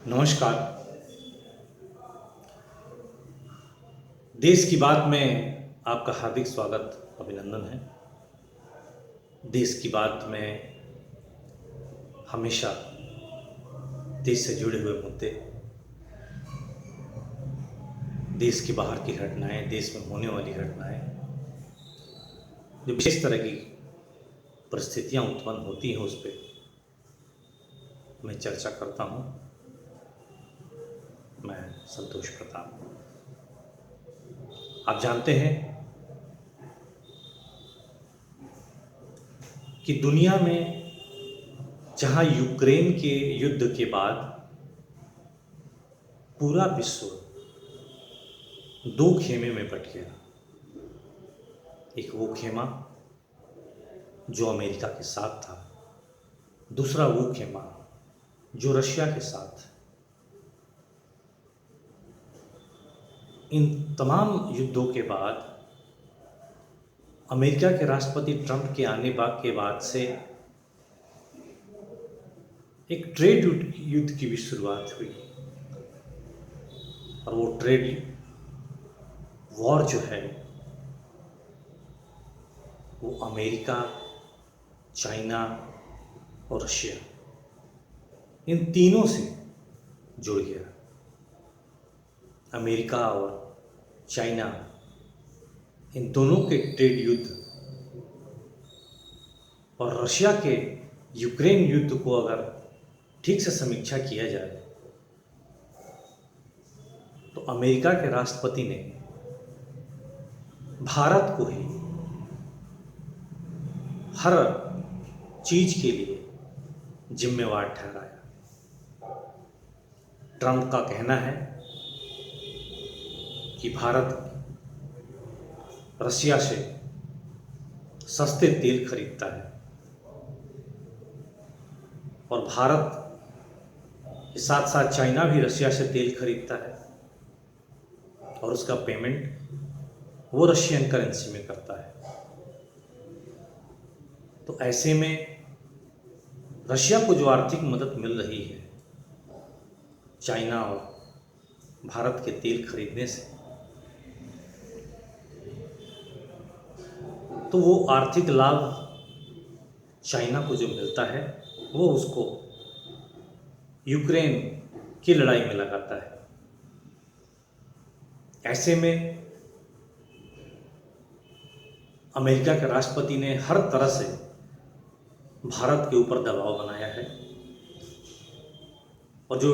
नमस्कार। देश की बात में आपका हार्दिक स्वागत, अभिनंदन है। देश की बात में हमेशा देश से जुड़े हुए मुद्दे, देश के बाहर की घटनाएं, देश में होने वाली घटनाएं, जो विशेष तरह की परिस्थितियां उत्पन्न होती हैं उस पर मैं चर्चा करता हूं। मैं संतोष प्रताप। आप जानते हैं कि दुनिया में जहां यूक्रेन के युद्ध के बाद पूरा विश्व दो खेमे में बट गया। एक वो खेमा जो अमेरिका के साथ था, दूसरा वो खेमा जो रशिया के साथ। इन तमाम युद्धों के बाद अमेरिका के राष्ट्रपति ट्रंप के आने के बाद से एक ट्रेड युद्ध की भी शुरुआत हुई। और वो ट्रेड वॉर जो है वो अमेरिका, चाइना और रशिया, इन तीनों से जुड़ गया। अमेरिका और चाइना, इन दोनों के ट्रेड युद्ध और रशिया के यूक्रेन युद्ध को अगर ठीक से समीक्षा किया जाए तो अमेरिका के राष्ट्रपति ने भारत को ही हर चीज के लिए जिम्मेवार ठहराया। ट्रंप का कहना है कि भारत रशिया से सस्ते तेल खरीदता है और भारत के साथ साथ चाइना भी रशिया से तेल खरीदता है और उसका पेमेंट वो रशियन करेंसी में करता है। तो ऐसे में रशिया को जो आर्थिक मदद मिल रही है चाइना और भारत के तेल खरीदने से, तो वो आर्थिक लाभ चाइना को जो मिलता है वो उसको यूक्रेन की लड़ाई में लगाता है। ऐसे में अमेरिका के राष्ट्रपति ने हर तरह से भारत के ऊपर दबाव बनाया है और जो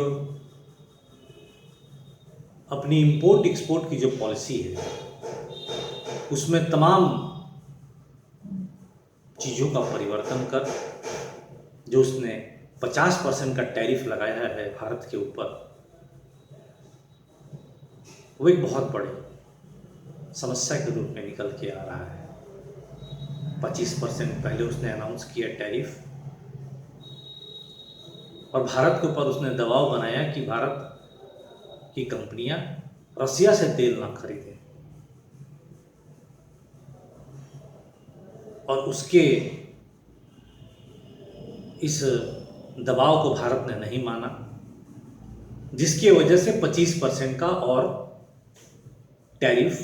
अपनी इंपोर्ट एक्सपोर्ट की जो पॉलिसी है उसमें तमाम चीज़ों का परिवर्तन कर जो उसने 50% का टैरिफ लगाया है भारत के ऊपर, वो एक बहुत बड़ी समस्या के रूप में निकल के आ रहा है। 25% पहले उसने अनाउंस किया टैरिफ और भारत के ऊपर उसने दबाव बनाया कि भारत की कंपनियां रसिया से तेल ना खरीदें और उसके इस दबाव को भारत ने नहीं माना, जिसकी वजह से 25% का और टैरिफ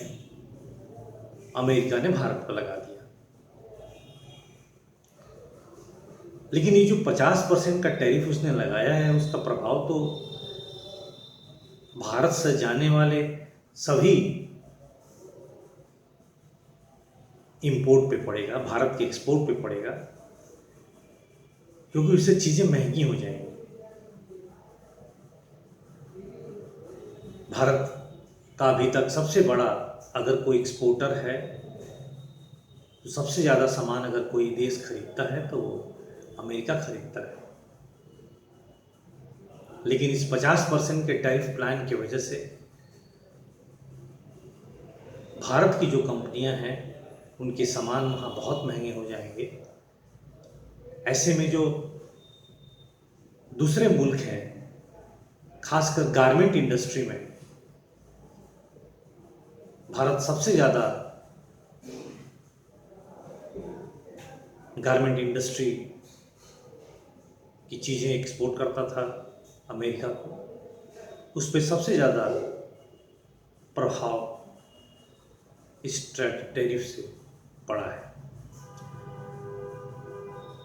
अमेरिका ने भारत पर लगा दिया। लेकिन ये जो 50% का टैरिफ उसने लगाया है उसका प्रभाव तो भारत से जाने वाले सभी इंपोर्ट पे पड़ेगा, भारत के एक्सपोर्ट पे पड़ेगा, क्योंकि उससे चीज़ें महंगी हो जाएंगी। भारत का अभी तक सबसे बड़ा अगर कोई एक्सपोर्टर है तो सबसे ज़्यादा सामान अगर कोई देश खरीदता है तो वो अमेरिका खरीदता है। लेकिन इस 50% के टैरिफ प्लान की वजह से भारत की जो कंपनियां हैं उनके सामान वहाँ बहुत महंगे हो जाएंगे। ऐसे में जो दूसरे मुल्क हैं, खासकर गारमेंट इंडस्ट्री में भारत सबसे ज़्यादा गारमेंट इंडस्ट्री की चीज़ें एक्सपोर्ट करता था अमेरिका को, उस पर सबसे ज़्यादा प्रभाव इस टैरिफ से पड़ा है।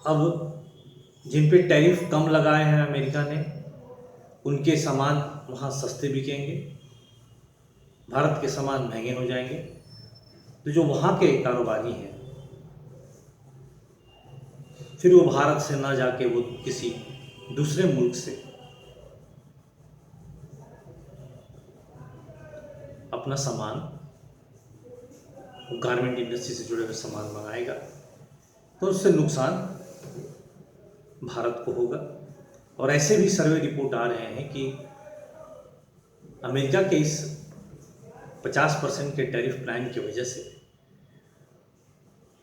अब जिन पे टैरिफ कम लगाए हैं अमेरिका ने, उनके सामान वहाँ सस्ते बिकेंगे, भारत के सामान महंगे हो जाएंगे। तो जो वहाँ के कारोबारी हैं, फिर वो भारत से ना जाके वो किसी दूसरे मुल्क से अपना सामान, गारमेंट इंडस्ट्री से जुड़े हुए सामान मंगाएगा, तो उससे नुकसान भारत को होगा। और ऐसे भी सर्वे रिपोर्ट आ रहे हैं कि अमेरिका के इस 50% के टैरिफ प्लान की वजह से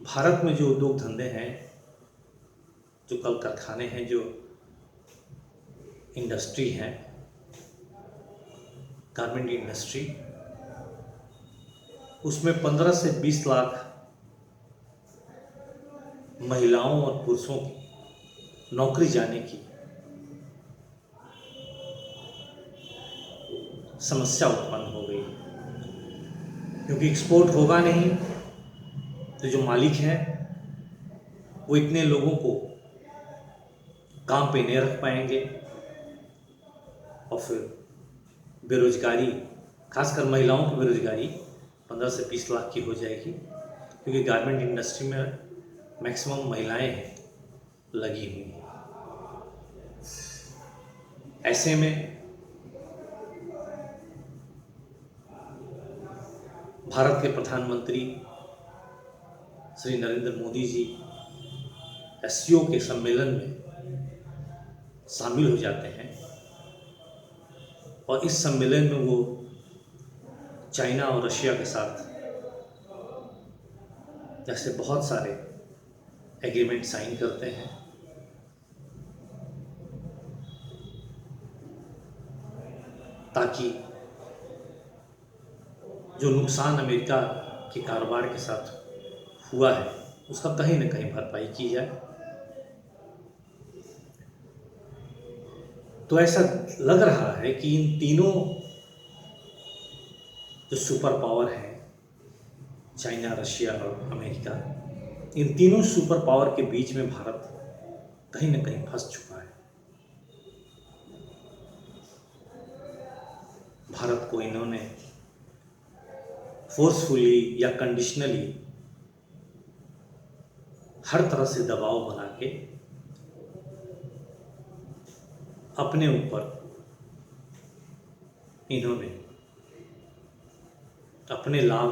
भारत में जो उद्योग धंधे हैं, जो कल कारखाने हैं, जो इंडस्ट्री हैं, गारमेंट इंडस्ट्री, उसमें 15 से 20 लाख महिलाओं और पुरुषों की नौकरी जाने की समस्या उत्पन्न हो गई, क्योंकि एक्सपोर्ट होगा नहीं तो जो मालिक हैं वो इतने लोगों को काम पे नहीं रख पाएंगे और फिर बेरोजगारी, खासकर महिलाओं की बेरोजगारी 15 से 20 लाख की हो जाएगी, क्योंकि गारमेंट इंडस्ट्री में मैक्सिमम महिलाएं हैं लगी हुई हैं। ऐसे में भारत के प्रधानमंत्री श्री नरेंद्र मोदी जी एससीओ के सम्मेलन में शामिल हो जाते हैं और इस सम्मेलन में वो चाइना और रशिया के साथ जैसे बहुत सारे एग्रीमेंट साइन करते हैं, ताकि जो नुकसान अमेरिका के कारोबार के साथ हुआ है उसका कहीं न कहीं भरपाई की जाए। तो ऐसा लग रहा है कि इन तीनों जो सुपर पावर हैं, चाइना, रशिया और अमेरिका, इन तीनों सुपर पावर के बीच में भारत कहीं न कहीं फंस चुका है। भारत को इन्होंने फोर्सफुली या कंडीशनली हर तरह से दबाव बना के अपने ऊपर इन्होंने अपने लाभ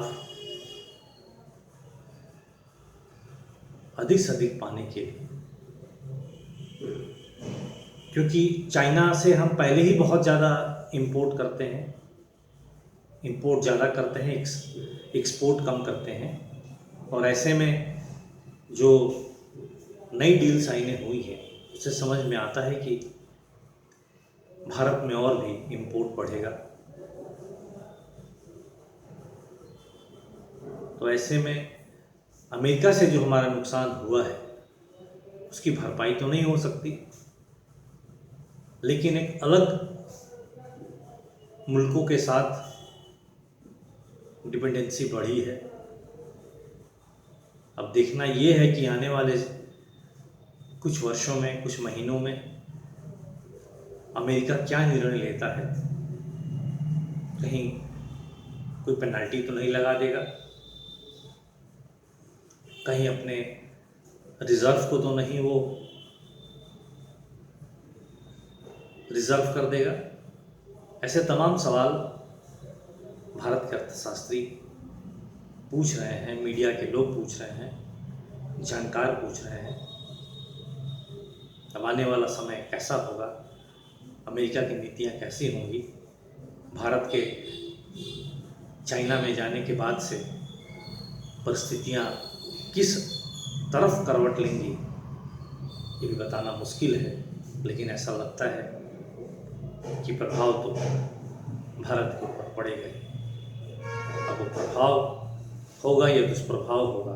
अधिक से अधिक पाने के लिए, क्योंकि चाइना से हम पहले ही बहुत ज़्यादा इंपोर्ट करते हैं, इंपोर्ट ज़्यादा करते हैं, एक्सपोर्ट कम करते हैं। और ऐसे में जो नई डील साइनें हुई हैं उससे समझ में आता है कि भारत में और भी इंपोर्ट बढ़ेगा। तो ऐसे में अमेरिका से जो हमारा नुकसान हुआ है उसकी भरपाई तो नहीं हो सकती, लेकिन एक अलग मुल्कों के साथ डिपेंडेंसी बढ़ी है। अब देखना ये है कि आने वाले कुछ वर्षों में, कुछ महीनों में अमेरिका क्या निर्णय लेता है। कहीं कोई पेनल्टी तो नहीं लगा देगा, कहीं अपने रिजर्व को तो नहीं वो रिजर्व कर देगा। ऐसे तमाम सवाल भारत के अर्थशास्त्री पूछ रहे हैं, मीडिया के लोग पूछ रहे हैं, जानकार पूछ रहे हैं। अब आने वाला समय कैसा होगा, अमेरिका की नीतियां कैसी होंगी, भारत के चाइना में जाने के बाद से परिस्थितियां किस तरफ करवट लेंगी, ये भी बताना मुश्किल है। लेकिन ऐसा लगता है कि प्रभाव तो भारत के ऊपर पड़ेगा ही। अब वो प्रभाव होगा या दुष्प्रभाव होगा,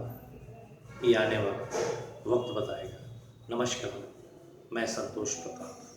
ये आने वाला वक्त बताएगा। नमस्कार, मैं संतोष प्रताप।